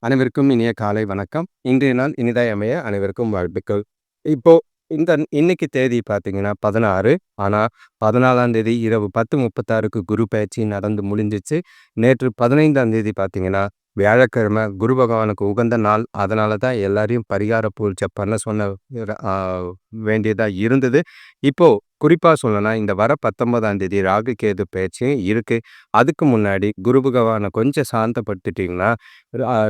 அனைவருக்கும் இனிய காலை வணக்கம். இன்றைய நாள் இனிதாய் அமைய அனைவருக்கும் வாழ்த்துக்கள். இப்போ இந்த இன்னைக்கு தேதி பார்த்தீங்கன்னா 16. ஆனா 14ஆம் தேதி இரவு 10:36க்கு குரு பெயர்ச்சி நடந்து முடிஞ்சிச்சு. நேற்று 15ஆம் தேதி பார்த்தீங்கன்னா, வியாழக்கிழமை குரு பகவானுக்கு உகந்த நாள். அதனால தான் எல்லாரையும் பரிகார பூஜை பண்ண சொன்ன அ வேண்டியதா இருந்தது. இப்போ குறிப்பா சொல்லணும்னா, இந்த வர 19ஆம் தேதி ராகு கேது பெயர்ச்சியும் இருக்கு. அதுக்கு முன்னாடி குரு பகவான கொஞ்சம் சாந்தப்படுத்திட்டீங்கன்னா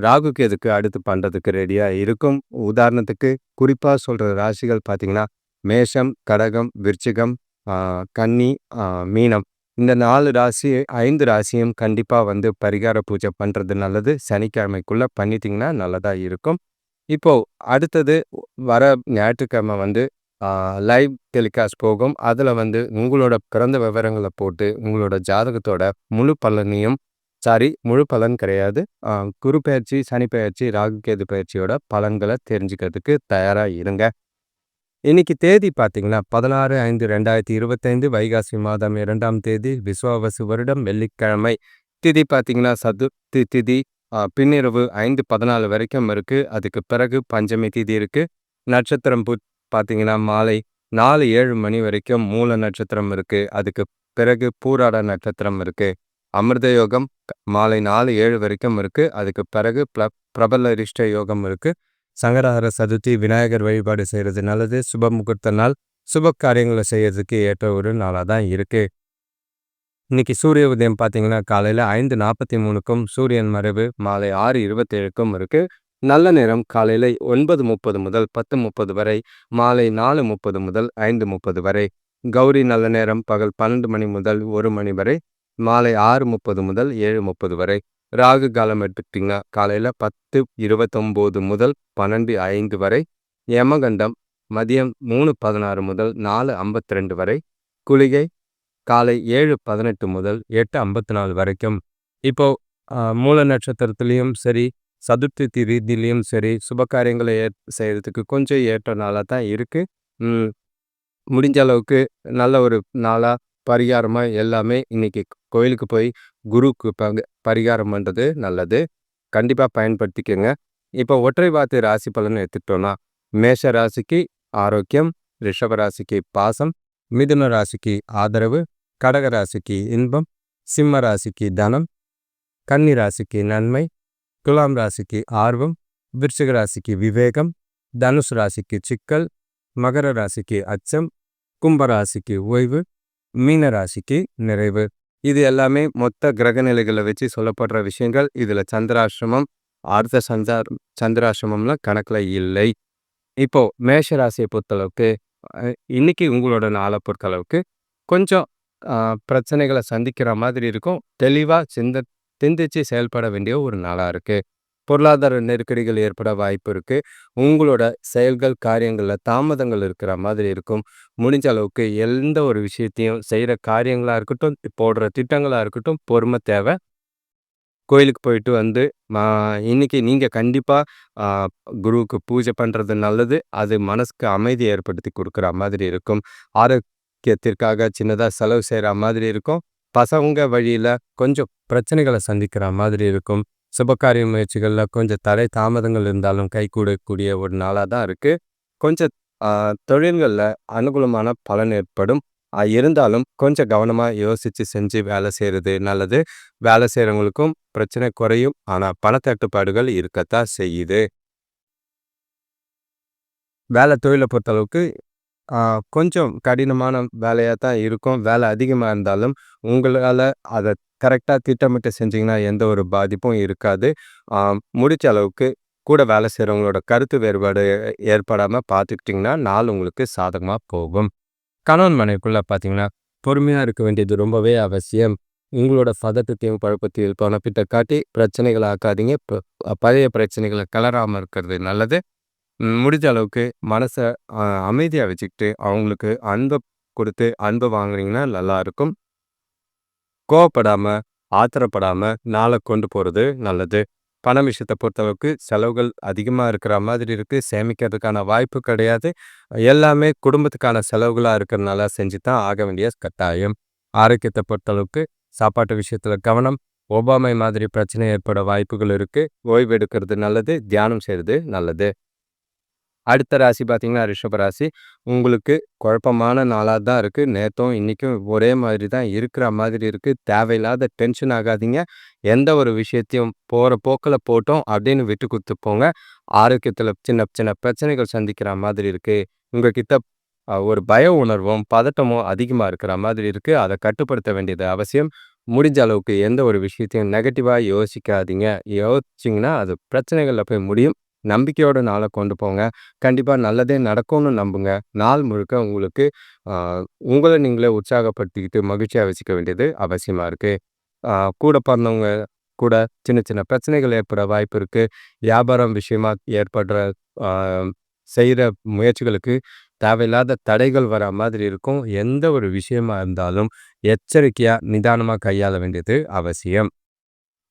ராகு கேதுக்கு அடுத்து பண்றதுக்கு ரெடியா இருக்கும். உதாரணத்துக்கு குறிப்பா சொல்ற ராசிகள் பார்த்தீங்கன்னா, மேஷம், கடகம், விருச்சிகம், ஆ கன்னி, ஆ மீனம். இந்த 4 ராசி 5 ராசியும் கண்டிப்பா பரிகார பூஜை பண்றது நல்லது. சனிக்கிழமைக்குள்ள பண்ணிட்டீங்கன்னா நல்லதா இருக்கும். இப்போ அடுத்தது வர ஞாயிற்றுக்கிழமை ஆ லைவ் டெலிகாஸ்ட் போகும். அதுல உங்களோட பிறந்த விவரங்கள போட்டு, உங்களோட ஜாதகத்தோட முழு பலனையும் முழு பலன் கிடையாது. அ குரு பெயர்ச்சி, சனி பெயர்ச்சி, ராகு கேது பெயர்ச்சியோட பலன்கள தெரிஞ்சுக்கிறதுக்கு தயாரா இருங்க. இன்னைக்கு தேதி பார்த்தீங்கன்னா, 16/5/2025 வைகாசி மாதம் 2ஆம் தேதி விசுவாவசு வருடம் வெள்ளிக்கிழமை. திதி பார்த்தீங்கன்னா, சதுர்த்தி திதி. பின்னிரவு 5:14 வரைக்கும் இருக்கு. அதுக்கு பிறகு பஞ்சமி திதி இருக்கு. நட்சத்திரம் பார்த்தீங்கன்னா, மாலை 4:07 மணி வரைக்கும் மூல நட்சத்திரம் இருக்கு. அதுக்கு பிறகு பூராட நட்சத்திரம் இருக்கு. அமிர்த யோகம் மாலை 4:07 வரைக்கும் இருக்கு. அதுக்கு பிறகு பிரபலரிஷ்ட யோகம் இருக்கு. சங்கடஹர சதுர்த்தி விநாயகர் வழிபாடு செய்கிறது நல்லது. சுப முகூர்த்த நாள். சுப காரியங்களை செய்யறதுக்கு ஏற்ற ஒரு நாளாக தான் இருக்கு. இன்னைக்கு சூரிய உதயம் பார்த்தீங்கன்னா காலையில் 5:43க்கும் சூரியன் மறைவு மாலை 6:27க்கும் இருக்கு. நல்ல நேரம் காலையில் 9:30 முதல் 10:30 வரை, மாலை 4:30 முதல் 5:30 வரை. கௌரி நல்ல நேரம் பகல் 12 மணி முதல் 1 மணி வரை, மாலை 6:30 முதல் 7:30 வரை. ராகு காலம் எடுத்துக்கிட்டிங்கன்னா காலையில் 10:29 முதல் 12:05 வரை. யமகண்டம் மதியம் 3:16 முதல் 4:52 வரை. குளிகை காலை 7:18 முதல் 8:54 வரைக்கும். இப்போ மூல நட்சத்திரத்திலையும் சரி, சதுர்த்தி திதியிலையும் சரி, சுப காரியங்களை செய்யறதுக்கு கொஞ்சம் ஏற்ற நாளாக தான் இருக்கு. முடிஞ்ச அளவுக்கு நல்ல ஒரு நாளா பரிகாரமா எல்லாமே இன்னைக்கு கோயிலுக்கு போய் குருக்கு பரிகாரம் பண்றது நல்லது. கண்டிப்பா பயன்படுத்திக்கங்க. இப்போ ஒற்றை வார்த்தை ராசி பலன் எடுத்துக்கிட்டோம்னா, மேஷ ராசிக்கு ஆரோக்கியம், ரிஷப ராசிக்கு பாசம், மிதுன ராசிக்கு ஆதரவு, கடக ராசிக்கு இன்பம், சிம்ம ராசிக்கு தனம், கன்னி ராசிக்கு நன்மை, துலாம் ராசிக்கு ஆர்வம், விருச்சிக ராசிக்கு விவேகம், தனுசு ராசிக்கு சிக்கல், மகர ராசிக்கு அச்சம், கும்ப ராசிக்கு ஓய்வு, மீன ராசிக்கு நிறைவு. இது எல்லாமே மொத்த கிரக நிலைகளை வச்சு சொல்லப்படுற விஷயங்கள். இதுல சந்திராசிரமம், ஆர்த்த சந்திராசிரமம்லாம் கணக்குல இல்லை. இப்போ மேஷ ராசியை பொறுத்தளவுக்கு இன்னைக்கு உங்களோட நாளை பொறுத்தளவுக்கு கொஞ்சம் பிரச்சனைகளை சந்திக்கிற மாதிரி இருக்கும். தெளிவா சிந்திச்சு செயல்பட வேண்டிய ஒரு நாளா இருக்கு. பொருளாதார நெருக்கடிகள் ஏற்பட வாய்ப்பு இருக்கு. உங்களோட செயல்கள் காரியங்கள்ல தாமதங்கள் இருக்கிற மாதிரி இருக்கும். முடிஞ்ச அளவுக்கு எந்த ஒரு விஷயத்தையும் செய்யற காரியங்களா இருக்கட்டும், போடுற திட்டங்களா இருக்கட்டும், பொறுமை தேவை. கோயிலுக்கு போயிட்டு இன்னைக்கு நீங்க கண்டிப்பா குருவுக்கு பூஜை பண்றது நல்லது. அது மனசுக்கு அமைதி ஏற்படுத்தி கொடுக்குற மாதிரி இருக்கும். ஆரோக்கியத்திற்காக சின்னதா செலவு செய்யற மாதிரி இருக்கும். பசங்க வழியில கொஞ்சம் பிரச்சனைகளை சந்திக்கிற மாதிரி இருக்கும். சுபகாரிய முயற்சிகள்ல கொஞ்சம் தடை தாமதங்கள் இருந்தாலும் கைகூடக்கூடிய ஒரு நாளாக தான் இருக்கு. கொஞ்சம் தொழில்கள்ல அனுகூலமான பலன் ஏற்படும். இருந்தாலும் கொஞ்சம் கவனமா யோசிச்சு செஞ்சு வேலை செய்யறது நல்லது. வேலை செய்யறவங்களுக்கும் பிரச்சனை குறையும். ஆனா பணத்தட்டுப்பாடுகள் இருக்கத்தான் செய்யுது. வேலை தொழிலை பொறுத்தளவுக்கு கொஞ்சம் கடினமான வேலையாக தான் இருக்கும். வேலை அதிகமாக இருந்தாலும் உங்களால் அதை கரெக்டாக திட்டமிட்டு செஞ்சிங்கன்னா எந்த ஒரு பாதிப்பும் இருக்காது. முடிச்ச அளவுக்கு கூட வேலை செய்கிறவங்களோட கருத்து வேறுபாடு ஏற்படாமல் பார்த்துக்கிட்டிங்கன்னா நாள் உங்களுக்கு சாதகமாக போகும். கணவன் மனைவிக்குள்ளே பார்த்தீங்கன்னா பொறுமையாக இருக்க வேண்டியது ரொம்பவே அவசியம். உங்களோட பதட்டத்தையும் குழப்பத்தையும் பணப்பிட்ட காட்டி பிரச்சனைகளை ஆக்காதீங்க. பழைய பிரச்சனைகளை கலராமல் இருக்கிறது நல்லது. முடிஞ்ச அளவுக்கு மனசை அமைதியாக வச்சுக்கிட்டு அவங்களுக்கு அன்பை கொடுத்து அன்பை வாங்குனீங்கன்னா நல்லாயிருக்கும். கோவப்படாமல் ஆத்திரப்படாமல் நாளை கொண்டு போகிறது நல்லது. பண விஷயத்தை பொறுத்தளவுக்கு செலவுகள் அதிகமாக இருக்கிற மாதிரி இருக்குது. சேமிக்கிறதுக்கான வாய்ப்பு கிடையாது. எல்லாமே குடும்பத்துக்கான செலவுகளாக இருக்கிறதுனால செஞ்சு தான் ஆக வேண்டிய கட்டாயம். ஆரோக்கியத்தை பொறுத்தளவுக்கு சாப்பாட்டு விஷயத்தில் கவனம், ஒவ்வாமை மாதிரி பிரச்சனை ஏற்பட வாய்ப்புகள் இருக்கு. ஓய்வு எடுக்கிறது நல்லது. தியானம் செய்றது நல்லது. அடுத்த ராசி பார்த்தீங்கன்னா, ரிஷப ராசி. உங்களுக்கு குழப்பமான நாளா தான் இருக்கு. நேத்தும், இன்னைக்கும் ஒரே மாதிரி தான் இருக்கிற மாதிரி இருக்கு. தேவையில்லாத டென்ஷன் ஆகாதீங்க. எந்த ஒரு விஷயத்தையும் போற போக்குல போட்டோம் அப்படின்னு விட்டு குடுத்து போங்க. ஆரோக்கியத்தில சின்ன சின்ன பிரச்சனைகள் சந்திக்கிற மாதிரி இருக்கு. உங்ககிட்ட ஒரு பய உணர்வும், பதட்டமும் அதிகமா இருக்கிற மாதிரி இருக்கு. அத கட்டுப்படுத்த வேண்டியது அவசியம். முடிஞ்ச அளவுக்கு எந்த ஒரு விஷயத்தையும் நெகட்டிவா யோசிக்காதீங்க. யோசிச்சீங்கன்னா, அது பிரச்சனைகள்ல போய் முடியும். நம்பிக்கையோட நாள கொண்டு போங்க. கண்டிப்பா நல்லதே நடக்கும்னு நம்புங்க. நாள் முழுக்க உங்களுக்கு அ உங்கள நீங்களே உற்சாகப்படுத்திக்கிட்டு மகிழ்ச்சியா வச்சுக்க வேண்டியது அவசியமா இருக்கு. அ கூட பொறந்தவங்க கூட சின்ன சின்ன பிரச்சனைகள் ஏற்பட வாய்ப்பு இருக்கு. வியாபாரம் விஷயமா ஏற்படுற அ செய்ற முயற்சிகளுக்கு தேவையில்லாத தடைகள் வரா மாதிரி இருக்கும். எந்த ஒரு விஷயமா இருந்தாலும் எச்சரிக்கையா, நிதானமா கையாள வேண்டியது அவசியம்.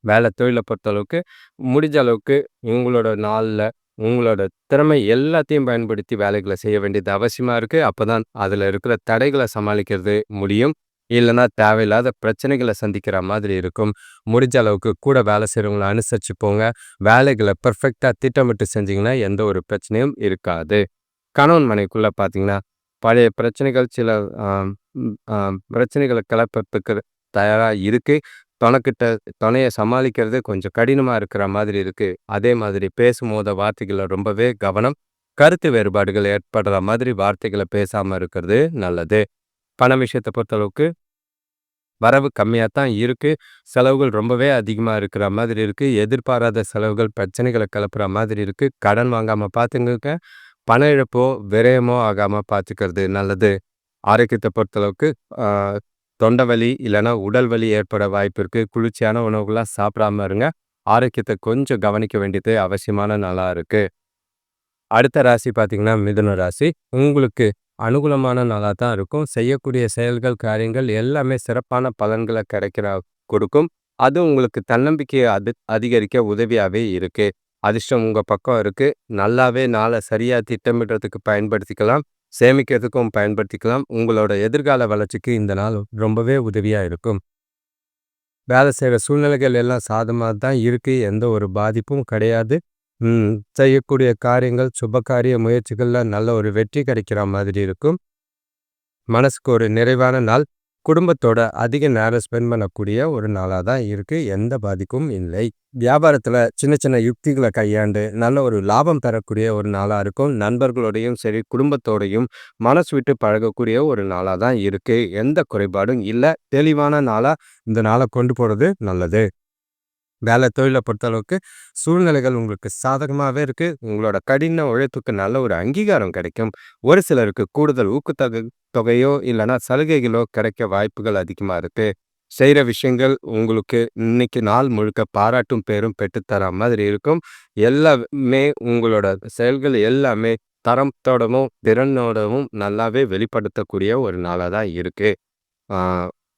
வேலை தொழில பொறுத்தளவுக்கு, முடிஞ்ச அளவுக்கு உங்களோட நாள்ல, உங்களோட திறமை எல்லாத்தையும் பயன்படுத்தி வேலைகள செய்ய வேண்டியது அவசியமா இருக்கு. அப்பதான் அதுல இருக்கிற தடைகள சமாளிக்கிறது முடியும். இல்லன்னா தேவையில்லாத பிரச்சனைகள சந்திக்கிற மாதிரி இருக்கும். முடிஞ்ச அளவுக்கு கூட வேலை செய்றவங்கள அனுசரிச்சு போங்க. வேலைகள பெர்ஃபெக்ட்டா திட்டமிட்டு செஞ்சீங்கன்னா, எந்த ஒரு பிரச்சனையும் இருக்காது. கணவன் மனைவிக்குள்ள பார்த்தீங்கன்னா, பழைய பிரச்சனைகள் சில அ ம் அ பிரச்சனைகள கிளப்பறதுக்கு தயாரா இருக்கு. தொணக்கிட்ட தொணைய சமாளிக்கிறது கொஞ்சம் கடினமா இருக்கிற மாதிரி இருக்கு. அதே மாதிரி பேசும்போது வார்த்தைகள்ல ரொம்பவே கவனம். கருத்து வேறுபாடுகள் ஏற்படுற மாதிரி வார்த்தைகள பேசாம இருக்கிறது நல்லது. பண விஷயத்த பொறுத்தளவுக்கு வரவு கம்மியா தான் இருக்கு. செலவுகள் ரொம்பவே அதிகமா இருக்கிற மாதிரி இருக்கு. எதிர்பாராத செலவுகள் பிரச்சனைகள கிளப்புற மாதிரி இருக்கு. கடன் வாங்காம பார்த்துக்கங்க. பண இழப்போ, விரயமோ ஆகாம பார்த்துக்கிறது நல்லது. ஆரோக்கியத்த பொறுத்தளவுக்கு, ஆ தொண்டை வலி இல்லன்னா உடல் வலி ஏற்பட வாய்ப்பு இருக்கு. குளிர்ச்சியான உணவுகளா சாப்பிடாம இருங்க. ஆரோக்கியத்த கொஞ்சம் கவனிக்க வேண்டியது அவசியமான நாளா இருக்கு. அடுத்த ராசி பார்த்தீங்கன்னா, மிதுன ராசி. உங்களுக்கு அனுகூலமான நாளா தான் இருக்கும். செய்யக்கூடிய செயல்கள், காரியங்கள் எல்லாமே சிறப்பான பலன்கள கிடைக்கிற கொடுக்கும். அது உங்களுக்கு தன்னம்பிக்கைய அதிகரிக்க உதவியாவே இருக்கு. அதிர்ஷ்டம் உங்க பக்கம் இருக்கு. நல்லாவே நாள சரியா திட்டமிடுறதுக்கு பயன்படுத்திக்கலாம். சேமிக்கிறதுக்கும் பயன்படுத்திக்கலாம். உங்களோட எதிர்கால வளர்ச்சிக்கு இந்த நாள் ரொம்பவே உதவியா இருக்கும். வேலை செய்ற சூழ்நிலைகள் எல்லாம் சாதகமா தான் இருக்கு. எந்த ஒரு பாதிப்பும் கிடையாது. செய்யக்கூடிய காரியங்கள், சுபகாரிய முயற்சிகள்ல நல்ல ஒரு வெற்றி கிடைக்கிற மாதிரி இருக்கும். மனசுக்கு ஒரு நிறைவான நாள். குடும்பத்தோட அதிக நேரம் ஸ்பெண்ட் பண்ணக்கூடிய ஒரு நாளா தான் இருக்கு. எந்த பாதிப்பும் இல்லை. வியாபாரத்துல சின்ன சின்ன யுக்திகள கையாண்டு நல்ல ஒரு லாபம் தரக்கூடிய ஒரு நாளா இருக்கும். நண்பர்களோடையும் சரி, குடும்பத்தோடையும் மனசு விட்டு பழகக்கூடிய ஒரு நாளா தான் இருக்கு. எந்த குறைபாடும் இல்ல. தெளிவான நாளா இந்த நாள கொண்டு போறது நல்லது. வேலை தொழில பொறுத்தளவுக்கு சூழ்நிலைகள் உங்களுக்கு சாதகமாவே இருக்கு. உங்களோட கடின உழைப்புக்கு நல்ல ஒரு அங்கீகாரம் கிடைக்கும். ஒரு சிலருக்கு கூடுதல் தொகையோ இல்லன்னா சலுகைகளோ கிடைக்க வாய்ப்புகள் அதிகமா இருக்கு. செய்ற விஷயங்கள் உங்களுக்கு இன்னைக்கு நாள் முழுக்க பாராட்டும் பேரும் பெற்றுத்தர மாதிரி இருக்கும். எல்லாமே உங்களோட செயல்கள் எல்லாமே தரத்தோடவும், திறனோடவும் நல்லாவே வெளிப்படுத்தக்கூடிய ஒரு நாளா தான் இருக்கு. ஆ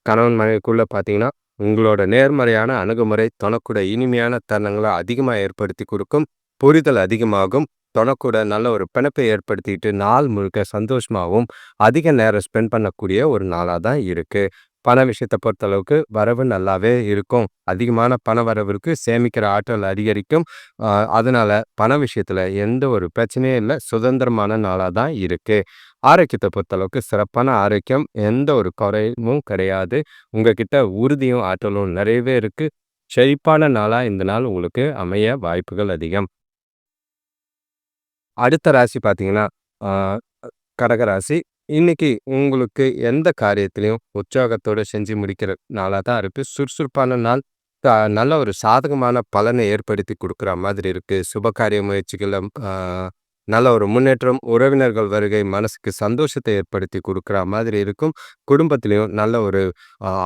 கணவன் மனைவிக்குள்ள பார்த்தீங்கன்னா, உங்களோட நேர்மறையான அணுகுமுறை தொணக்கூட இனிமையான தருணங்கள அதிகமா ஏற்படுத்தி குடுக்கும். புரிதல் அதிகமாகும். தொணக்கூட நல்ல ஒரு பிணைப்பை ஏற்படுத்திட்டு நாள் முழுக்க சந்தோஷமாவும், அதிக நேரம் ஸ்பெண்ட் பண்ணக்கூடிய ஒரு நாளா தான் இருக்கு. பண விஷயத்த பொறுத்தளவுக்கு வரவு நல்லாவே இருக்கும். அதிகமான பண வரவு இருக்கு. சேமிக்கிற ஆற்றல் அதிகரிக்கும். அ அதனால பண விஷயத்துல எந்த ஒரு பிரச்சனையும் இல்ல. சுதந்திரமான நாளா தான் இருக்கு. ஆரோக்கியத்த பொறுத்தளவுக்கு சிறப்பான ஆரோக்கியம். எந்த ஒரு குறைவும் கிடையாது. உங்ககிட்ட உறுதியும், ஆற்றலும் நிறையவே இருக்கு. செழிப்பான நாளா இந்த நாள் உங்களுக்கு அமைய வாய்ப்புகள் அதிகம். அடுத்த ராசி பார்த்தீங்கன்னா, ஆ கடக ராசி. இன்னைக்கு உங்களுக்கு எந்த காரியத்திலயும் உற்சாகத்தோட செஞ்சு முடிக்கிற நாளா தான் இருக்கு. சுறுசுறுப்பான நாள். நல்ல ஒரு சாதகமான பலனை ஏற்படுத்தி குடுக்குற மாதிரி இருக்கு. சுபகாரிய முயற்சிகள்ல ஆ நல்ல ஒரு முன்னேற்றம், உறவினர்கள் வருகை மனசுக்கு சந்தோஷத்தை ஏற்படுத்தி குடுக்குற மாதிரி இருக்கும். குடும்பத்திலயும் நல்ல ஒரு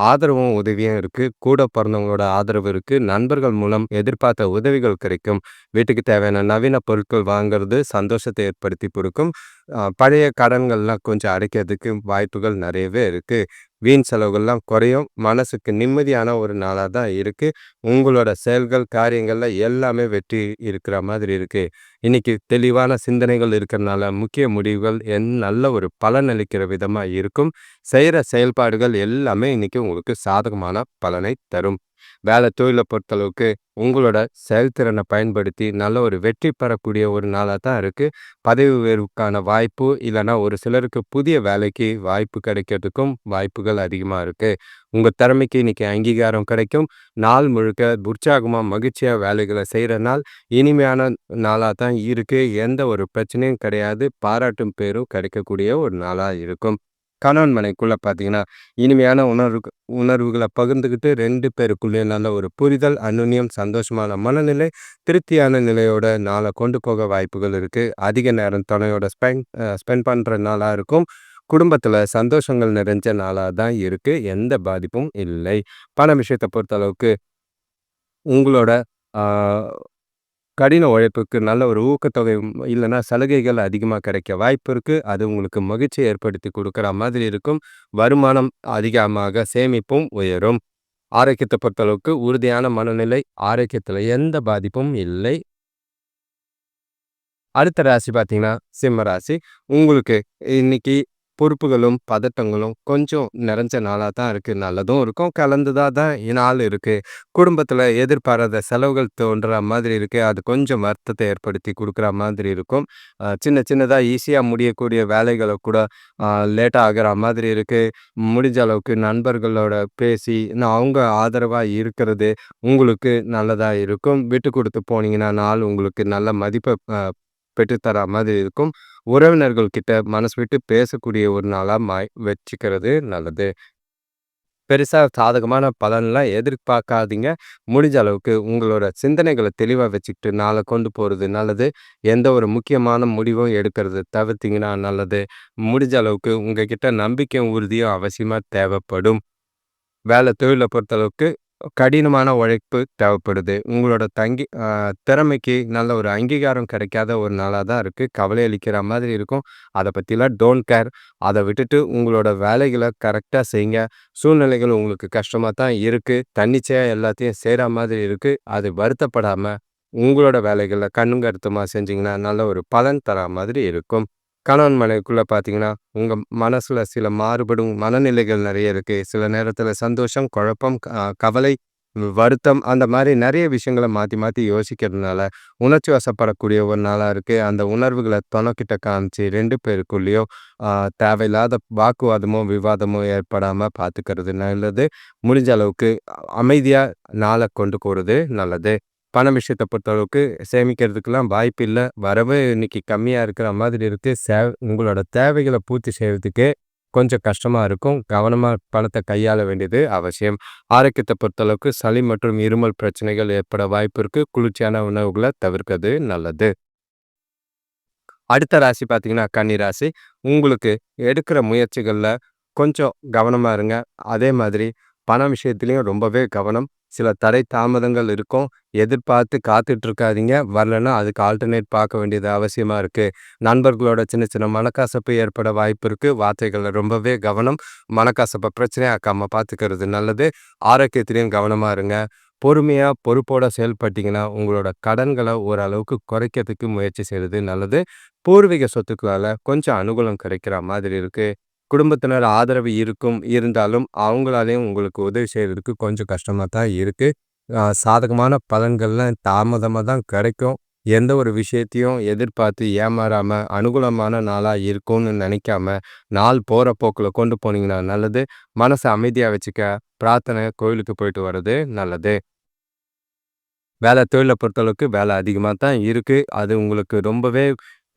ஆதரவும், உதவியும் இருக்கு. கூட பொறந்தவங்களோட ஆதரவு இருக்கு. நண்பர்கள் மூலம் எதிர்பார்த்த உதவிகள் கிடைக்கும். வீட்டுக்கு தேவையான நவீன பொருட்கள் வாங்குறது சந்தோஷத்தை ஏற்படுத்தி கொடுக்கும். பழைய கடன்கள்லாம் கொஞ்சம் அடைக்கிறதுக்கு வாய்ப்புகள் நிறையவே இருக்கு. வீண் செலவுகள்லாம் குறையும். மனசுக்கு நிம்மதியான ஒரு நாளா தான் இருக்கு. உங்களோட செயல்கள், காரியங்கள்ல எல்லாமே வெற்றி இருக்கிற மாதிரி இருக்கு. இன்னைக்கு தெளிவான சிந்தனைகள் இருக்கிறனால முக்கிய முடிவுகள் நல்ல ஒரு பலன் அளிக்கிற விதமா இருக்கும். செய்யற செயல்பாடுகள் எல்லாமே இன்னைக்கு உங்களுக்கு சாதகமான பலனை தரும். வேலை தொழில பொறுத்தளவுக்கு உங்களோட செயல்திறனை பயன்படுத்தி நல்ல ஒரு வெற்றி பெறக்கூடிய ஒரு நாளா தான் இருக்கு. பதவி உயர்வுக்கான வாய்ப்பு, இல்லன்னா ஒரு சிலருக்கு புதிய வேலைக்கு வாய்ப்பு கிடைக்கிறதுக்கும் வாய்ப்புகள் அதிகமா இருக்கு. உங்க திறமைக்கு இன்னைக்கு அங்கீகாரம் கிடைக்கும். நாள் முழுக்க உற்சாகமா, மகிழ்ச்சியா வேலைகள செய்ற நாள். இனிமையான நாளா தான் இருக்கு. எந்த ஒரு பிரச்சனையும் கிடையாது. பாராட்டும் பேரும் கிடைக்கக்கூடிய ஒரு நாளா இருக்கும். கணவன் மனைவிக்குள்ள பார்த்தீங்கன்னா, இனிமையான உணர்வுகள பகிர்ந்துகிட்டு 2 பேருக்குள்ளேயும் நல்ல ஒரு புரிதல், அந்யோன்யம், சந்தோஷமான மனநிலை, திருப்தியான நிலையோட நாள கொண்டு போக வாய்ப்புகள் இருக்கு. அதிக நேரம் துணையோட ஸ்பெண்ட் பண்ற நாளா இருக்கும். குடும்பத்தில சந்தோஷங்கள் நிறைஞ்ச நாளா தான் இருக்கு. எந்த பாதிப்பும் இல்லை. பண விஷயத்த பொறுத்த அளவுக்கு உங்களோட ஆ கடின உழைப்புக்கு நல்ல ஒரு ஊக்கத்தொகை இல்லன்னா சலுகைகள் அதிகமா கிடைக்க வாய்ப்பு இருக்கு. அது உங்களுக்கு மகிழ்ச்சிய ஏற்படுத்தி குடுக்குற மாதிரி இருக்கும். வருமானம் அதிகமாக, சேமிப்பும் உயரும். ஆரோக்கியத்த பொறுத்தளவுக்கு உறுதியான மனநிலை, ஆரோக்கியத்தில எந்த பாதிப்பும் இல்லை. அடுத்த ராசி பார்த்தீங்கன்னா, சிம்ம ராசி. உங்களுக்கு இன்னைக்கு பொறுப்புகளும், பதட்டங்களும் கொஞ்சம் நிறைஞ்ச நாளா தான் இருக்கு. நல்லதும் இருக்கும், கலந்ததா தான் நாள் இருக்கு. குடும்பத்தில எதிர்பாராத செலவுகள் தோன்ற மாதிரி இருக்கு. அது கொஞ்சம் வருத்தத்தை ஏற்படுத்தி குடுக்குற மாதிரி இருக்கும். சின்ன சின்னதா ஈஸியா முடியக்கூடிய வேலைகள கூட அ லேட்டா ஆகுற மாதிரி இருக்கு. முடிஞ்ச அளவுக்கு நண்பர்களோட பேசி, இன்னும் அவங்க ஆதரவா இருக்கிறது உங்களுக்கு நல்லதா இருக்கும். விட்டு குடுத்து போனீங்கன்னா, நாள் உங்களுக்கு நல்ல மதிப்ப பெற்றுத்தரா மாதிரி இருக்கும். உறவினர்கள் கிட்ட மனசு விட்டு பேசக்கூடிய ஒரு நாளா வச்சுக்கிறது நல்லது. பெருசா சாதகமான பலன்லாம் எதிர்பார்க்காதீங்க. முடிஞ்ச அளவுக்கு உங்களோட சிந்தனைகள தெளிவா வச்சுக்கிட்டு நாள கொண்டு போறது நல்லது. எந்த ஒரு முக்கியமான முடிவும் எடுக்கிறத தவிர்த்தீங்கன்னா நல்லது. முடிஞ்ச அளவுக்கு உங்ககிட்ட நம்பிக்கையும், உறுதியும் அவசியமா தேவைப்படும். வேலை தொழில பொறுத்தளவுக்கு கடினமான உழைப்பு தேவைப்படுது. உங்களோட திறமைக்கு நல்ல ஒரு அங்கீகாரம் கிடைக்காத ஒரு நாளா தான் இருக்கு. கவலை அளிக்கிற மாதிரி இருக்கும். அத பத்திலாம் டோன்ட் கேர். அத விட்டுட்டு உங்களோட வேலைகள கரெக்ட்டா செய்யுங்க. சூழ்நிலைகள் உங்களுக்கு கஷ்டமா தான் இருக்கு. தன்னிச்சையா எல்லாத்தையும் செய்ற மாதிரி இருக்கு. அது வருத்தப்படாம உங்களோட வேலைகள கண்ணும் கருத்துமா செஞ்சீங்கன்னா, நல்ல ஒரு பலன் தரா மாதிரி இருக்கும். கணவன் மனைவிக்குள்ள பார்த்தீங்கன்னா, உங்க மனசுல சில மாறுபடும் மனநிலைகள் நெறைய இருக்கு. சில நேரத்தில சந்தோஷம், குழப்பம், கவலை, வருத்தம் அந்த மாரி நெறைய விஷயங்கள மாத்தி மாத்தி யோசிக்கிறதுனால, உணர்ச்சி வசப்படக்கூடிய ஒரு நாளா இருக்கு. அந்த உணர்வுகள தொணக்கிட்ட காமிச்சு 2 பேருக்குள்ளயும் அ தேவையில்லாத வாக்குவாதமோ, விவாதமோ ஏற்படாம பார்த்துக்கிறது நல்லது. முடிஞ்ச அளவுக்கு அமைதியா நாள கொண்டு போறது நல்லது. பண விஷயத்த பொறுத்தளவுக்கு சேமிக்கிறதுக்கெல்லாம் வாய்ப்பு இல்ல. வரவு இன்னைக்கு கம்மியா இருக்கிற மாதிரி இருக்கு. உங்களோட தேவைகள பூர்த்தி செய்றதுக்கே கொஞ்சம் கஷ்டமா இருக்கும். கவனமா பணத்த கையாள வேண்டியது அவசியம். ஆரோக்கியத்த பொறுத்தளவுக்கு சளி மற்றும் இருமல் பிரச்சனைகள் ஏற்பட வாய்ப்பு இருக்கு. குளிர்ச்சியான உணவுகள தவிர்க்கிறது நல்லது. அடுத்த ராசி பார்த்தீங்கன்னா, கன்னி ராசி. உங்களுக்கு எடுக்கிற முயற்சிகள்ல கொஞ்சம் கவனமா இருங்க. அதே மாதிரி பண விஷயத்திலயும் ரொம்பவே கவனம். சில தடை தாமதங்கள் இருக்கும். எதிர்பார்த்து காத்துட்டு இருக்காதீங்க. வரலன்னா அதுக்கு ஆல்டர்னேட் பார்க்க வேண்டியது அவசியமா இருக்கு. நண்பர்களோட சின்ன சின்ன மனக்கசப்பு ஏற்பட வாய்ப்பு இருக்கு. வார்த்தைகள்ல ரொம்பவே கவனம். மனக்கசப்ப பிரச்சனையாக்காம பார்த்துக்கிறது நல்லது. ஆரோக்கியத்திலயும் கவனமா இருங்க. பொறுமையா, பொறுப்போட செயல்பட்டீங்கன்னா, உங்களோட கடன்கள ஓரளவுக்கு குறைக்கிறதுக்கு முயற்சி செய்றது நல்லது. பூர்வீக சொத்துக்களால கொஞ்சம் அனுகூலம் கிடைக்கிற மாதிரி இருக்கு. குடும்பத்தினர் ஆதரவு இருக்கும். இருந்தாலும் அவங்களாலயும் உங்களுக்கு உதவி செய்றதுக்கு கொஞ்சம் கஷ்டமா தான் இருக்கு. சாதகமான பலன்கள்லாம் தாமதமா தான் கிடைக்கும். எந்த ஒரு விஷயத்தையும் எதிர்பார்த்து ஏமாறாம, அனுகூலமான நாளா இருக்கும்னு நினைக்காம, நாள் போற போக்குல கொண்டு போனீங்கன்னா நல்லது. மனச அமைதியா வச்சுக்க பிரார்த்தனை, கோயிலுக்கு போயிட்டு வர்றது நல்லது. வேலை தொழில பொறுத்தளவுக்கு வேலை அதிகமா தான் இருக்கு. அது உங்களுக்கு ரொம்பவே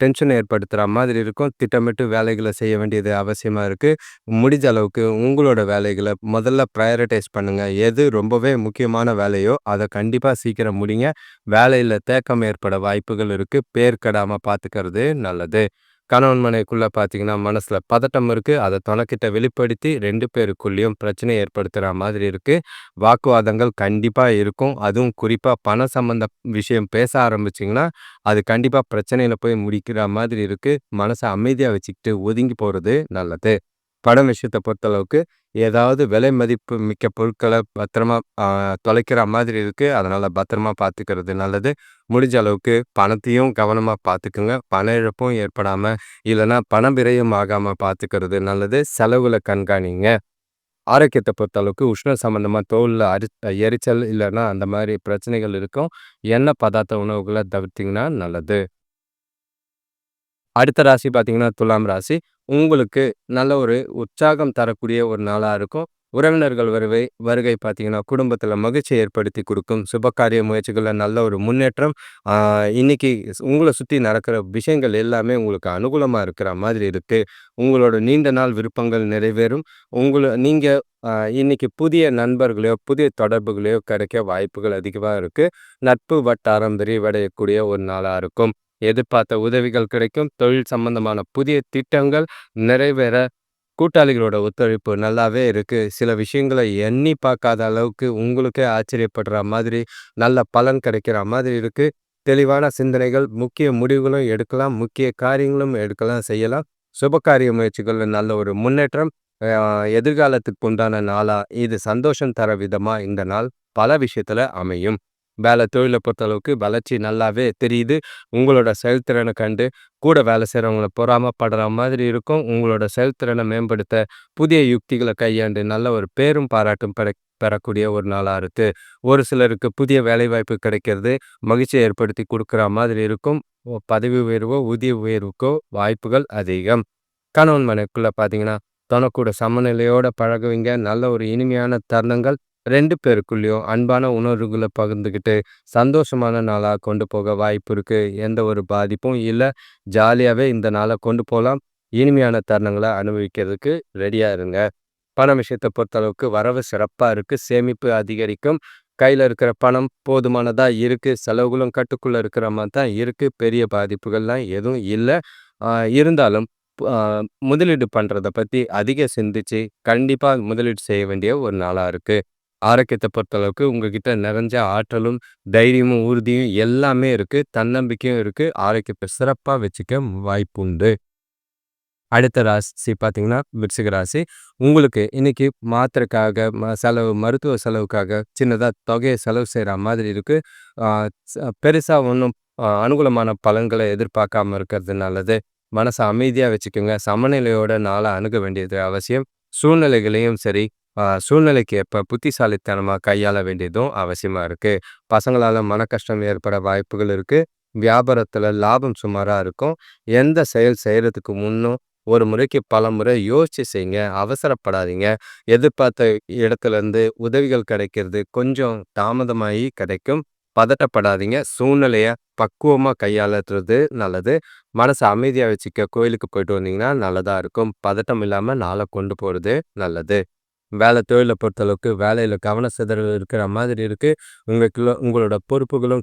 டென்ஷன் ஏற்படுத்துற மாதிரி இருக்கும். திட்டமிட்டு வேலைகள செய்ய வேண்டியது அவசியமா இருக்கு. முடிஞ்ச அளவுக்கு உங்களோட வேலைகள முதல்ல பிரையாரிடைஸ் பண்ணுங்க. எது ரொம்பவே முக்கியமான வேலையோ, அத கண்டிப்பா சீக்கிரம் முடிங்க. வேலையில தேக்கம் ஏற்பட வாய்ப்புகள் இருக்கு. பேர் கெடாம பார்த்துக்கிறது நல்லது. கணவன் மனைவிக்குள்ள பார்த்தீங்கன்னா, மனசுல பதட்டம் இருக்கு. அத தொணக்கிட்ட வெளிப்படுத்தி 2 பேருக்குள்ளேயும் பிரச்சனை ஏற்படுத்துற மாதிரி இருக்கு. வாக்குவாதங்கள் கண்டிப்பா இருக்கும். அதுவும் குறிப்பா பணம் சம்மந்த விஷயம் பேச ஆரம்பிச்சீங்கன்னா, அது கண்டிப்பா பிரச்சனையில போய் முடிக்கிற மாதிரி இருக்கு. மனச அமைதியா வச்சுக்கிட்டு ஒதுங்கி போறது நல்லது. படம் விஷயத்த பொறுத்தளவுக்கு, ஏதாவது விலை மதிப்பு மிக்க பொருட்கள பத்திரமா தொலைக்கிற மாதிரி இருக்கு. அதனால பத்திரமா பார்த்துக்கிறது நல்லது. முடிஞ்ச அளவுக்கு பணத்தையும் கவனமா பார்த்துக்குங்க. பண இழப்பும் ஏற்படாம, இல்லன்னா பண விரயம் ஆகாம பார்த்துக்கிறது நல்லது. செலவுகள கண்காணிங்க. ஆரோக்கியத்த பொறுத்த அளவுக்கு உஷ்ணம் சம்மந்தமா தோல்ல எரிச்சல் இல்லன்னா அந்த மாரி பிரச்சனைகள் இருக்கும். எண்ணெய் பதார்த்த உணவுகள தவிர்த்தீங்கன்னா நல்லது. அடுத்த ராசி பார்த்தீங்கன்னா, துலாம் ராசி. உங்களுக்கு நல்ல ஒரு உற்சாகம் தரக்கூடிய ஒரு நாளா இருக்கும். உறவினர்கள் வருகை பார்த்தீங்கன்னா, குடும்பத்தில மகிழ்ச்சிய ஏற்படுத்தி குடுக்கும். சுபகாரிய முயற்சிகள்ல நல்ல ஒரு முன்னேற்றம். ஆ இன்னைக்கு உங்கள சுத்தி நடக்கிற விஷயங்கள் எல்லாமே உங்களுக்கு அனுகூலமா இருக்கிற மாதிரி இருக்கு. உங்களோட நீண்ட நாள் விருப்பங்கள் நிறைவேறும். நீங்க அ இன்னைக்கு புதிய நண்பர்களையோ, புதிய தொடர்புகளையோ கிடைக்க வாய்ப்புகள் அதிகமா இருக்கு. நட்பு வட்டாரம் விரிவடையக்கூடிய ஒரு நாளா இருக்கும். எதிர்பார்த்த உதவிகள் கிடைக்கும். தொழில் சம்பந்தமான புதிய திட்டங்கள் நிறைவேற கூட்டாளிகளோட ஒத்துழைப்பு நல்லாவே இருக்கு. சில விஷயங்கள எண்ணி பார்க்காத அளவுக்கு உங்களுக்கே ஆச்சரியப்படுற மாதிரி நல்ல பலன் கிடைக்கிற மாதிரி இருக்கு. தெளிவான சிந்தனைகள், முக்கிய முடிவுகளும் எடுக்கலாம். முக்கிய காரியங்களும் எடுக்கலாம், செய்யலாம். சுபகாரிய முயற்சிகள்ல நல்ல ஒரு முன்னேற்றம். எதிர்காலத்துக்கு உண்டான நாளா, இது சந்தோஷம் தர விதமா இந்த நாள் பல விஷயத்துல அமையும். தொழில பொறுத்தளவுக்கு வளர்ச்சி நல்லாவே தெரியுது. உங்களோட செயல்திறன கண்டு கூட வேலை செய்றவங்கள பொறாமப்படுற மாதிரி இருக்கும். உங்களோட செயல்திறன மேம்படுத்த புதிய யுக்திகள கையாண்டு நல்ல ஒரு பேரும் பாராட்டும் பெறக்கூடிய ஒரு நாளா இருக்கு. ஒரு சிலருக்கு புதிய வேலைவாய்ப்பு கிடைக்கிறது மகிழ்ச்சிய ஏற்படுத்தி குடுக்குற மாதிரி இருக்கும். பதவி உயர்வோ, ஊதிய உயர்வுக்கோ வாய்ப்புகள் அதிகம். கணவன் மனைவிக்குள்ள பார்த்தீங்கன்னா, தனக்கூட சமநிலையோட பழகுவீங்க. நல்ல ஒரு இனிமையான தருணங்கள் 2 பேருக்குள்ளயும் அன்பான உணர்வுகள பகிர்ந்துகிட்டு, சந்தோஷமான நாளா கொண்டு போக வாய்ப்பு இருக்கு. எந்த ஒரு பாதிப்பும் இல்ல. ஜாலியாவே இந்த நாள கொண்டு போலாம். இனிமையான தருணங்கள அனுபவிக்கிறதுக்கு ரெடியா இருங்க. பண விஷயத்த பொறுத்தளவுக்கு வரவு சிறப்பா இருக்கு. சேமிப்பு அதிகரிக்கும். கையில இருக்கிற பணம் போதுமானதா இருக்கு. செலவுகளும் கட்டுக்குள்ள இருக்கிற மாரி தான் இருக்கு. பெரிய பாதிப்புகள்லாம் எதுவும் இல்ல. ஆ இருந்தாலும் அ முதலீடு பண்றத பத்தி அதிக சிந்திச்சு, கண்டிப்பா முதலீடு செய்ய வேண்டிய ஒரு நாளா இருக்கு. ஆரோக்கியத்த பொறுத்தளவுக்கு உங்ககிட்ட நிறைஞ்ச ஆற்றலும், தைரியமும், உறுதியும் எல்லாமே இருக்கு. தன்னம்பிக்கையும் இருக்கு. ஆரோக்கியத்த சிறப்பா வச்சுக்க வாய்ப்புண்டு. அடுத்த ராசி பார்த்தீங்கன்னா, விருச்சிக ராசி. உங்களுக்கு இன்னைக்கு மாத்திரைக்காக, மருத்துவ செலவுக்காக சின்னதா தொகைய செலவு செய்ற மாதிரி இருக்கு. ஆ பெருசா ஒண்ணும் அனுகூலமான பலன்கள எதிர்பார்க்காம இருக்கிறது நல்லது. மனச அமைதியா வச்சுக்கங்க. சமநிலையோட நாள அணுக வேண்டியது அவசியம். சூழ்நிலைகளையும் சரி, சூழ்நிலைக்கு ஏற்ப புத்திசாலித்தனமா கையாள வேண்டியதும் அவசியமா இருக்கு. பசங்களால மனக்கஷ்டம் ஏற்பட வாய்ப்புகள் இருக்கு. வியாபாரத்துல லாபம் சுமாரா இருக்கும். எந்த செயல் செய்றதுக்கு முன்னும் ஒரு முறைக்கு பலமுறை யோசிச்சு செய்யுங்க. அவசரப்படாதீங்க. எதிர்பார்த்த இடத்துலருந்து உதவிகள் கிடைக்கிறது கொஞ்சம் தாமதமாயி கிடைக்கும். பதட்டப்படாதீங்க. சூழ்நிலைய பக்குவமா கையாளுறது நல்லது. மனச அமைதியா வச்சுக்க கோயிலுக்கு போயிட்டு வந்தீங்கன்னா நல்லதா இருக்கும். பதட்டம் இல்லாம நாள கொண்டு போறது நல்லது. தொழில பொறுத்தளவுக்கு வேலையில கவன சிதறல் இருக்கிற மாதிரி இருக்கு. உங்களோட பொறுப்புகளும்,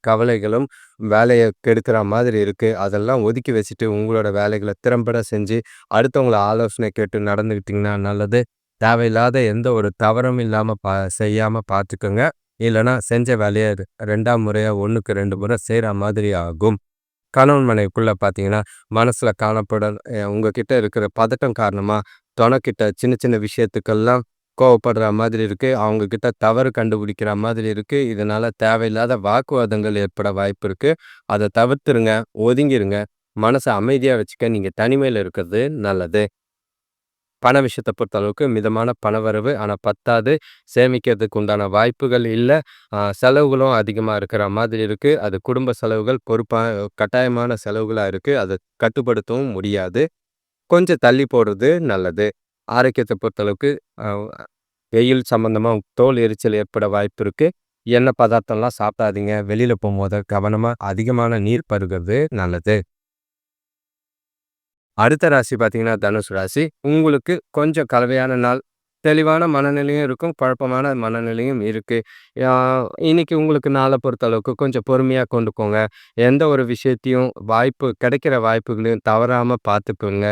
கவலைகளும் வேலைய கெடுக்கிற மாதிரி இருக்கு. அதெல்லாம் ஒதுக்கி வச்சுட்டு உங்களோட வேலைகள திறம்பட செஞ்சு, அடுத்தவங்கள ஆலோசனை கேட்டு நடந்துக்கிட்டீங்கன்னா நல்லது. தேவையில்லாத எந்த ஒரு தவறும் இல்லாம செய்யாம பார்த்துக்கங்க. இல்லன்னா செஞ்ச வேலைய 2ஆம் முறையா 1க்கு 2 முறை செய்ற மாதிரி ஆகும். கணவன் மனைவிக்குள்ள பார்த்தீங்கன்னா, மனசுல காணப்படும் உங்ககிட்ட இருக்கிற பதட்டம் காரணமா, தொணைக்கிட்ட சின்ன சின்ன விஷயத்துக்கெல்லாம் கோவப்படுற மாதிரி இருக்கு. அவங்க கிட்ட தவறு கண்டுபிடிக்கிற மாதிரி இருக்கு. இதனால தேவையில்லாத வாக்குவாதங்கள் ஏற்பட வாய்ப்பு இருக்கு. அத தவிர்த்துருங்க. ஒதுங்கிருங்க. மனச அமைதியா வச்சுக்க நீங்க தனிமையில இருக்கிறது நல்லது. பண விஷயத்த பொறுத்த அளவுக்கு மிதமான பணவரவு. ஆனா பத்தாது. சேமிக்கிறதுக்கு உண்டான வாய்ப்புகள் இல்ல. செலவுகளும் அதிகமா இருக்கிற மாதிரி இருக்கு. அது குடும்ப செலவுகள் கட்டாயமான செலவுகளா இருக்கு. அத கட்டுப்படுத்தவும் முடியாது. கொஞ்சம் தள்ளி போடுறது நல்லது. ஆரோக்கியத்த பொறுத்தளவுக்கு அ வெயில் சம்பந்தமா தோல் எரிச்சல் ஏற்பட வாய்ப்பு இருக்கு. எண்ணெய் பதார்த்தம்லாம் சாப்பிடாதீங்க. வெளியில போம்போது கவனமா அதிகமான நீர் பருகுறது நல்லது. அடுத்த ராசி பார்த்தீங்கன்னா, தனுசு ராசி. உங்களுக்கு கொஞ்சம் கலவையான நாள். தெளிவான மனநிலையும் இருக்கும். குழப்பமான மனநிலையும் இருக்கு. யா இன்னைக்கு உங்களுக்கு நாள பொறுத்த அளவுக்கு கொஞ்சம் பொறுமையா கொண்டு போங்க. எந்த ஒரு விஷயத்தையும் கிடைக்கிற வாய்ப்புகளையும் தவறாம பார்த்துக்கோங்க.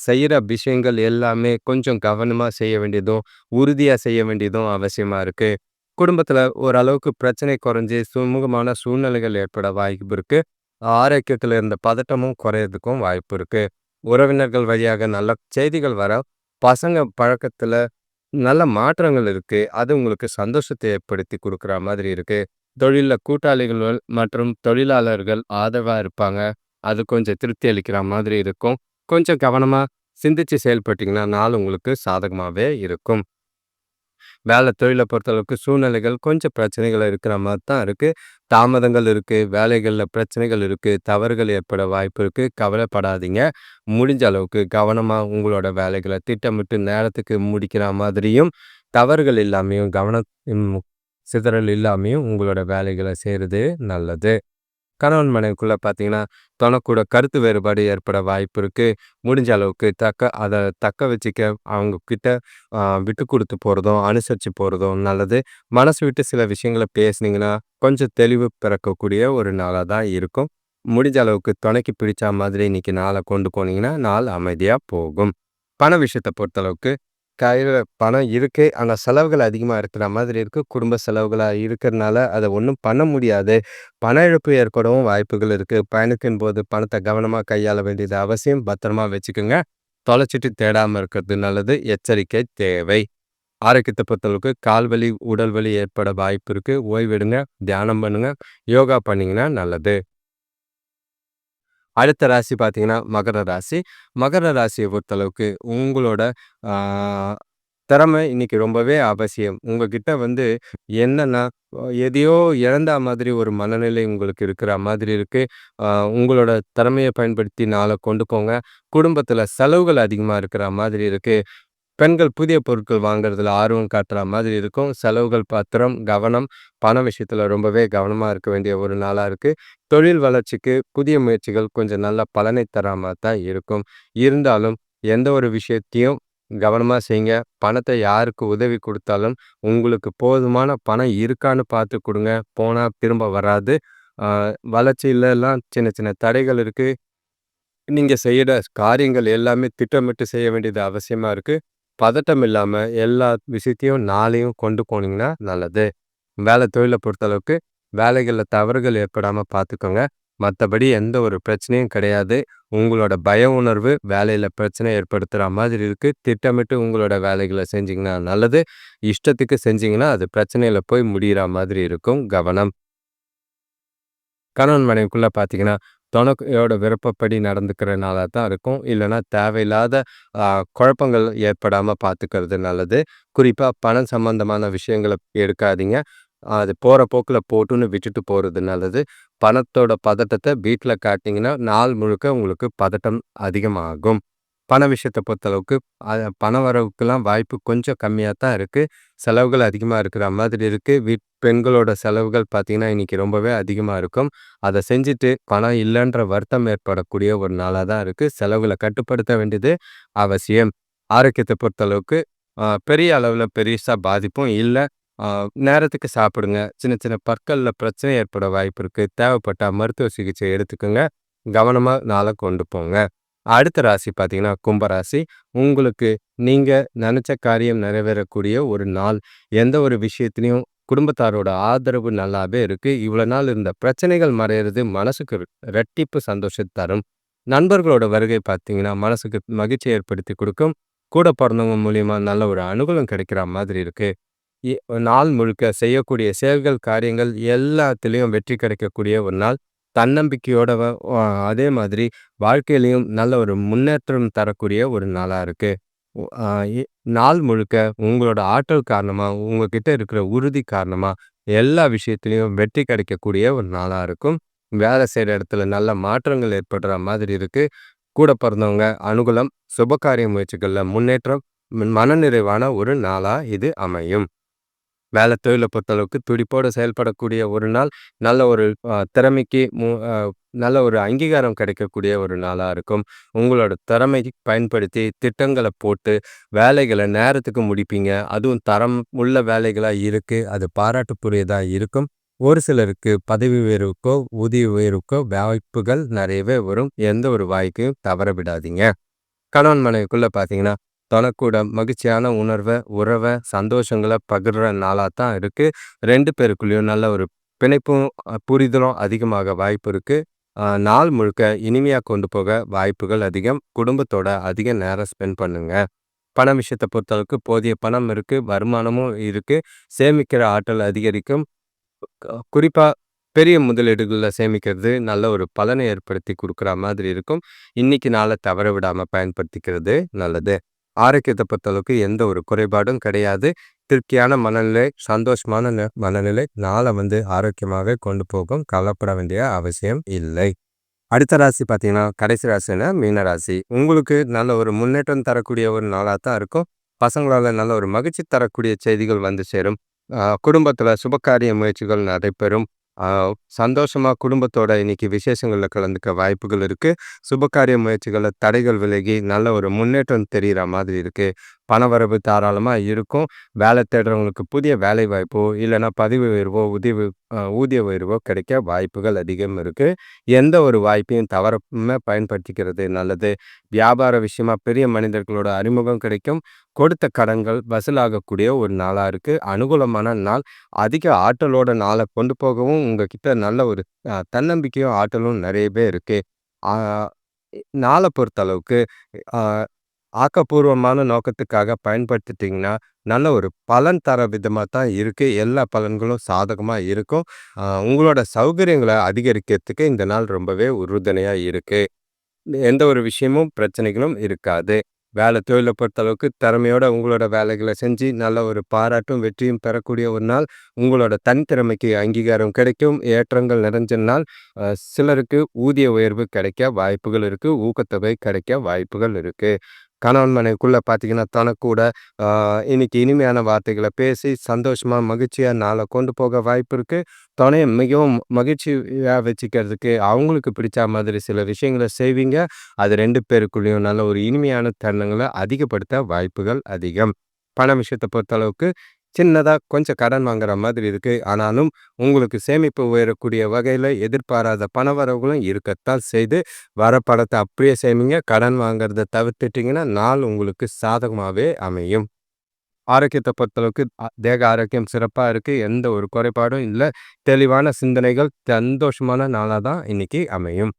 செய்ற விஷயங்கள் எல்லாமே கொஞ்சம் கவனமா செய்ய வேண்டியதும், உறுதியா செய்ய வேண்டியதும் அவசியமா இருக்கு. குடும்பத்தில ஓரளவுக்கு பிரச்சனை குறைஞ்சு சுமூகமான சூழ்நிலைகள் ஏற்பட வாய்ப்பு இருக்கு. ஆரோக்கியத்துல இருந்த பதட்டமும் குறையறதுக்கும் வாய்ப்பு இருக்கு. உறவினர்கள் வழியாக நல்ல செய்திகள் வர, பசங்க பழக்கத்துல நல்ல மாற்றங்கள் இருக்கு. அது உங்களுக்கு சந்தோஷத்தை ஏற்படுத்தி குடுக்குற மாதிரி இருக்கு. தொழில்ல கூட்டாளிகள் மற்றும் தொழிலாளர்கள் ஆதரவா இருப்பாங்க. அது கொஞ்சம் திருப்தி அளிக்கிற மாதிரி இருக்கும். கொஞ்சம் கவனமா சிந்திச்சு செயல்பட்டீங்கன்னா, நாள் உங்களுக்கு சாதகமாவே இருக்கும். வேலை தொழில பொறுத்தளவுக்கு சூழ்நிலைகள் கொஞ்சம் பிரச்சனைகள் இருக்கிற மாரி தான் இருக்கு. தாமதங்கள் இருக்கு, வேலைகள்ல பிரச்சனைகள் இருக்கு, தவறுகள் ஏற்பட வாய்ப்பு இருக்கு. கவலைப்படாதீங்க. முடிஞ்ச அளவுக்கு கவனமா உங்களோட வேலைகள திட்டமிட்டு நேரத்துக்கு முடிக்கிற மாதிரியும், தவறுகள் இல்லாமயும், ம் சிதறல் இல்லாமயும் உங்களோட வேலைகள செய்றது நல்லது. கணவன் மனைவிக்குள்ள பார்த்தீங்கன்னா, தொணக்கூட கருத்து வேறுபாடு ஏற்பட வாய்ப்பு இருக்கு. முடிஞ்ச அளவுக்கு அத தக்க வச்சுக்க அவங்க கிட்ட விட்டு குடுத்து போறதும், அனுசரிச்சு போறதும் நல்லது. மனசு விட்டு சில விஷயங்கள பேசுனீங்கன்னா, கொஞ்சம் தெளிவு பிறக்கக்கூடிய ஒரு நாளா தான் இருக்கும். முடிஞ்ச அளவுக்கு துணைக்கு பிடிச்ச மாதிரி இன்னைக்கு நாள கொண்டு போனீங்கன்னா, நாள் அமைதியா போகும். பண விஷயத்த பொறுத்தளவுக்கு, கையில பணம் இருக்கு. ஆனா செலவுகள் அதிகமா இருக்கிற மாதிரி இருக்கு. குடும்ப செலவுகளா இருக்கிறனால, அத ஒண்ணும் பண்ண முடியாது. பண இழப்பு ஏற்படவும் வாய்ப்புகள் இருக்கு. பயணத்தின் போது பணத்த கவனமா கையாள வேண்டியது அவசியம். பத்திரமா வச்சுக்கங்க. தொலைச்சிட்டு தேடாம இருக்கிறது நல்லது. எச்சரிக்கை தேவை. ஆரோக்கியத்த பொறுத்தளவுக்கு கால் வலி, உடல் வலி ஏற்பட வாய்ப்பு இருக்கு. ஓய்வெடுங்க, தியானம் பண்ணுங்க, யோகா பண்ணீங்கன்னா நல்லது. அடுத்த ராசி பார்த்தீங்கன்னா, மகர ராசி. மகர ராசிய பொறுத்தளவுக்கு உங்களோட ஆ திறமை இன்னைக்கு ரொம்பவே அவசியம். உங்ககிட்ட என்னன்னா, எதையோ இழந்தா மாதிரி ஒரு மனநிலை உங்களுக்கு இருக்கிற மாதிரி இருக்கு. அ உங்களோட திறமைய பயன்படுத்தி நாள கொண்டு போங்க. குடும்பத்தில செலவுகள் அதிகமா இருக்கிற மாதிரி இருக்கு. பெண்கள் புதிய பொருட்கள் வாங்குறதுல ஆர்வம் காட்டுற மாதிரி இருக்கும். செலவுகள் பத்திரம், கவனம், பண விஷயத்துல ரொம்பவே கவனமா இருக்க வேண்டிய ஒரு நாளா இருக்கு. தொழில் வளர்ச்சிக்கு புதிய முயற்சிகள் கொஞ்சம் நல்ல பலனை தராம தான் இருக்கும். இருந்தாலும் எந்த ஒரு விஷயத்தையும் கவனமா செய்யுங்க. பணத்த யாருக்கு உதவி குடுத்தாலும், உங்களுக்கு போதுமான பணம் இருக்கான்னு பார்த்து குடுங்க. போனா திரும்ப வராது. ஆ வளர்ச்சியிலலாம் சின்ன சின்ன தடைகள் இருக்கு. நீங்க செய்யற காரியங்கள் எல்லாமே திட்டமிட்டு செய்ய வேண்டியது அவசியமா இருக்கு. பதட்டம் இல்லாம எல்லா விஷயத்தையும் நாளையும் கொண்டு போனீங்கன்னா நல்லது. வேலை தொழில பொறுத்தளவுக்கு வேலைகள்ல தவறுகள் ஏற்படாம பார்த்துக்கோங்க. மத்தபடி எந்த ஒரு பிரச்சனையும் கிடையாது. உங்களோட பய உணர்வு வேலையில பிரச்சனை ஏற்படுத்துற மாதிரி இருக்கு. திட்டமிட்டு உங்களோட வேலைகள செஞ்சீங்கன்னா நல்லது. இஷ்டத்துக்கு செஞ்சீங்கன்னா, அது பிரச்சனையில போய் முடியிற மாதிரி இருக்கும். கவனம். கணவன் மனைவிக்குள்ள பார்த்தீங்கன்னா, தொணையோட விருப்பப்படி நடந்துக்கிறனால தான் இருக்கும். இல்லன்னா தேவையில்லாத அ குழப்பங்கள் ஏற்படாம பார்த்துக்கிறது நல்லது. குறிப்பா பணம் சம்பந்தமான விஷயங்கள எடுக்காதீங்க. அது போற போக்குல போட்டுன்னு விட்டுட்டு போறது நல்லது. பணத்தோட பதட்டத்த வீட்ல காட்டினீங்கன்னா, நாள் முழுக்க உங்களுக்கு பதட்டம் அதிகமாகும். பண விஷயத்த பொறுத்தளவுக்கு, பண வரவுக்கெல்லாம் வாய்ப்பு கொஞ்சம் கம்மியா தான் இருக்கு. செலவுகள் அதிகமா இருக்கிற மாதிரி இருக்கு. பெண்களோட செலவுகள் பார்த்தீங்கன்னா, இன்னைக்கு ரொம்பவே அதிகமா இருக்கும். அத செஞ்சுட்டு பணம் இல்லன்ற வருத்தம் ஏற்படக்கூடிய ஒரு நாளா தான் இருக்கு. செலவுகள கட்டுப்படுத்த வேண்டியது அவசியம். ஆரோக்கியத்த பொறுத்தளவுக்கு, பெரிய அளவுல பெரிசா பாதிப்பும் இல்ல. ஆ நேரத்துக்கு சாப்பிடுங்க. சின்ன சின்ன பற்கள்ல பிரச்சனை ஏற்பட வாய்ப்பு இருக்கு. தேவைப்பட்டா மருத்துவ சிகிச்சை எடுத்துக்கங்க. கவனமா நாள கொண்டு போங்க. அடுத்த ராசி பார்த்தீங்கன்னா, கும்பராசி. உங்களுக்கு நீங்க நெனச்ச காரியம் நிறைவேறக்கூடிய ஒரு நாள். எந்த ஒரு விஷயத்திலயும் குடும்பத்தாரோட ஆதரவு நல்லாவே இருக்கு. இவ்வளோ நாள் இருந்த பிரச்சனைகள் மறையறது மனசுக்கு ரெட்டிப்பு சந்தோஷத்த தரும். நண்பர்களோட வருகை பார்த்தீங்கன்னா, மனசுக்கு மகிழ்ச்சிய ஏற்படுத்தி குடுக்கும். கூட பொறந்தவங்க மூலியமா நல்ல ஒரு அனுகூலம் கிடைக்கிற மாதிரி இருக்கு. இ நாள் முழுக்க செய்யக்கூடிய செயல்கள், காரியங்கள் எல்லாத்திலயும் வெற்றி கிடைக்கக்கூடிய ஒரு நாள். தன்னம்பிக்கையோட அதே மாதிரி வாழ்க்கையிலயும் நல்ல ஒரு முன்னேற்றம் தரக்கூடிய ஒரு நாளா இருக்கு. ஒ அ இ நாள் முழுக்க உங்களோட ஆற்றல் காரணமா, உங்ககிட்ட இருக்கிற உறுதி காரணமா, எல்லா விஷயத்திலயும் வெற்றி கிடைக்கக்கூடிய ஒரு நாளா இருக்கும். வேலை செய்ற இடத்துல நல்ல மாற்றங்கள் ஏற்படுற மாதிரி இருக்கு. கூட பிறந்தவங்க அனுகூலம், சுபகாரிய முயற்சிகள்ல முன்னேற்றம், மனநிறைவான ஒரு நாளா இது அமையும். வேலை தொழில பொறுத்தளவுக்கு துடிப்போட செயல்படக்கூடிய ஒரு நாள், நல்ல ஒரு திறமைக்கு நல்ல ஒரு அங்கீகாரம் கிடைக்கக்கூடிய ஒரு நாளா இருக்கும். உங்களோட திறமைக்கு பயன்படுத்தி திட்டங்கள போட்டு வேலைகள நேரத்துக்கு முடிப்பீங்க. அதுவும் தரம் உள்ள வேலைகளா இருக்கு. அது பாராட்டுக்குரியதா இருக்கும். ஒரு சிலருக்கு பதவி உயர்வுக்கோ, ஊதிய உயர்வுக்கோ வாய்ப்புகள் நிறையவே வரும். எந்த ஒரு வாய்ப்பையும் தவற விடாதீங்க. கணவன் மனைவிக்குள்ள பார்த்தீங்கன்னா, தொணக்கூட மகிழ்ச்சியான உறவ, சந்தோஷங்கள பகிர்ற நாளா தான் இருக்கு. 2 பேருக்குள்ளயும் நல்ல ஒரு பிணைப்பும், புரிதலும் அதிகமாக வாய்ப்பு இருக்கு. நாள் முழுக்க இனிமையா கொண்டு போக வாய்ப்புகள் அதிகம். குடும்பத்தோட அதிக நேரம் ஸ்பெண்ட் பண்ணுங்க. பண விஷயத்த பொறுத்தளவுக்கு போதிய பணம் இருக்கு, வருமானமும் இருக்கு. சேமிக்கிற ஆற்றல் அதிகரிக்கும். குறிப்பா பெரிய முதலீடுகள்ல சேமிக்கிறது நல்ல ஒரு பலனை ஏற்படுத்தி குடுக்குற மாதிரி இருக்கும். இன்னைக்கு நாள தவற விடாம பயன்படுத்திக்கிறது நல்லது. ஆரோக்கியத்த பொறுத்தளவுக்கு எந்த ஒரு குறைபாடும் கிடையாது. திருப்தியான மனநிலை, சந்தோஷமான மனநிலை நாள ஆரோக்கியமாவே கொண்டு போகும். கவலைப்பட வேண்டிய அவசியம் இல்லை. அடுத்த ராசி பார்த்தீங்கன்னா, கடைசி ராசினா மீன ராசி. உங்களுக்கு நல்ல ஒரு முன்னேற்றம் தரக்கூடிய ஒரு நாளா தான் இருக்கும். பசங்களால நல்ல ஒரு மகிழ்ச்சி தரக்கூடிய செய்திகள் வந்து சேரும். குடும்பத்தில சுபகாரிய முயற்சிகள் நடைபெறும். அ சந்தோஷமா குடும்பத்தோட இன்னைக்கு விசேஷங்கள்ல கலந்துக்க வாய்ப்புகள் இருக்கு. சுபகாரிய முயற்சிகள்ல தடைகள் விலகி நல்ல ஒரு முன்னேற்றம் தெரியிற மாதிரி இருக்கு. பணவரவு தாராளமா இருக்கும். வேலை தேடுறவங்களுக்கு புதிய வேலை வாய்ப்போ, இல்லன்னா பதவி உயர்வோ, ஊதிய உயர்வோ கிடைக்க வாய்ப்புகள் அதிகம் இருக்கு. எந்த ஒரு வாய்ப்பையும் தவறாம பயன்படுத்திக்கிறது நல்லது. வியாபார விஷயமா பெரிய மனிதர்களோட அறிமுகம் கிடைக்கும். கொடுத்த கடன்கள் வசூலாகக்கூடிய ஒரு நாளா இருக்கு. அனுகூலமான நாள். அதிக ஆற்றலோட நாள கொண்டு போகவும் உங்ககிட்ட நல்ல ஒரு தன்னம்பிக்கையும், ஆற்றலும் நிறையவே இருக்கு. ஆ நாள பொறுத்தளவுக்கு அ ஆக்கப்பூர்வமான நோக்கத்துக்காக பயன்படுத்திட்டீங்கன்னா, நல்ல ஒரு பலன் தர விதமா தான் இருக்கு. எல்லா பலன்களும் சாதகமா இருக்கும். உங்களோட சௌகரியங்கள அதிகரிக்கிறதுக்கு இந்த நாள் ரொம்பவே உறுதுணையா இருக்கு. எந்த ஒரு விஷயமும் பிரச்சனைகளும் இருக்காது. வேலை தொழில பொறுத்தளவுக்கு திறமையோட உங்களோட வேலைகள செஞ்சு நல்ல ஒரு பாராட்டும், வெற்றியும் பெறக்கூடிய ஒரு நாள். உங்களோட தனித்திறமைக்கு அங்கீகாரம் கிடைக்கும். ஏற்றங்கள் நிறைஞ்ச நாள். சிலருக்கு ஊதிய உயர்வு கிடைக்க வாய்ப்புகள் இருக்கு. ஊக்கத்தொகை கிடைக்க வாய்ப்புகள் இருக்கு. கணவன் மனைவிக்குள்ள பார்த்தீங்கன்னா, தனக்கூட அ இன்னைக்கு இனிமையான வார்த்தைகள பேசி சந்தோஷமா, மகிழ்ச்சியா நாள கொண்டு போக வாய்ப்பு இருக்கு. துணைய மிகவும் மகிழ்ச்சியா வச்சுக்கிறதுக்கு அவங்களுக்கு பிடிச்ச மாதிரி சில விஷயங்கள செய்வீங்க. அது 2 பேருக்குள்ளேயும் நல்ல ஒரு இனிமையான தருணங்கள அதிகப்படுத்த வாய்ப்புகள் அதிகம். பண விஷயத்த பொறுத்தளவுக்கு சின்னதா கொஞ்சம் கடன் வாங்குற மாதிரி இருக்கு. ஆனாலும் உங்களுக்கு சேமிப்பு உயரக்கூடிய வகையில எதிர்பாராத பணவரவுகளும் இருக்கத்தான் செய்து, வர பணத்த அப்படியே சேமிங்க. கடன் வாங்குறத தவிர்த்துட்டீங்கன்னா, நாள் உங்களுக்கு சாதகமாவே அமையும். ஆரோக்கியத்த பொறுத்தளவுக்கு தேக ஆரோக்கியம் சிறப்பா இருக்கு. எந்த ஒரு குறைபாடும் இல்ல. தெளிவான சிந்தனைகள், சந்தோஷமான நாளா தான் இன்னைக்கு அமையும்.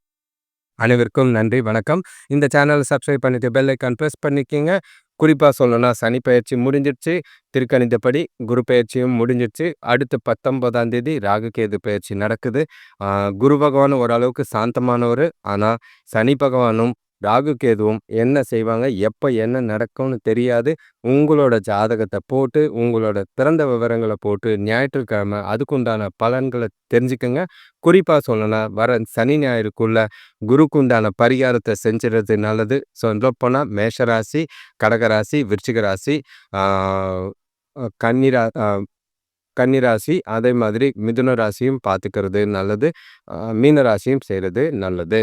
அனைவருக்கும் நன்றி, வணக்கம். இந்த சேனல சப்ஸ்கிரைப் பண்ணிட்டு பெல் ஐகான் பிரஸ் பண்ணிக்கங்க. குறிப்பா சொல்லணும்னா சனி பெயர்ச்சி முடிஞ்சிருச்சு. திருக்கணிதப்படி குரு பெயர்ச்சியும் முடிஞ்சிருச்சு. அடுத்து 19ஆம் தேதி ராகு கேது பெயர்ச்சி நடக்குது. ஆ குரு பகவான் ஓரளவுக்கு சாந்தமானவரு. ஆனா சனி பகவானும், ராகு கேதுவும் என்ன செய்வாங்க, எப்ப என்ன நடக்கும்னு தெரியாது. உங்களோட ஜாதகத்த போட்டு, உங்களோட பிறந்த விவரங்கள போட்டு ஞாயிற்றுக்கிழமை அதுக்குண்டான பலன்கள தெரிஞ்சுக்கங்க. குறிப்பா சொல்லணும்னா வர சனி ஞாயிறுக்குள்ள குருக்கு உண்டான பரிகாரத்த செஞ்சுறது நல்லது. சொல்லப்போனா மேஷராசி, கடகராசி, விருச்சிக ராசி, ஆ கன்னிரா அ கன்னிராசி, அதே மாதிரி மிதுன ராசியும் பார்த்துக்கிறது நல்லது. மீன ராசியும் செய்றது நல்லது.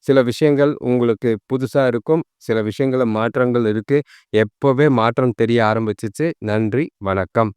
சில விஷயங்கள் உங்களுக்கு புதுசா இருக்கும். சில விஷயங்கள்ல மாற்றங்கள் இருக்கு. எப்பவே மாற்றம் தெரிய ஆரம்பிச்சுச்சு. நன்றி, வணக்கம்.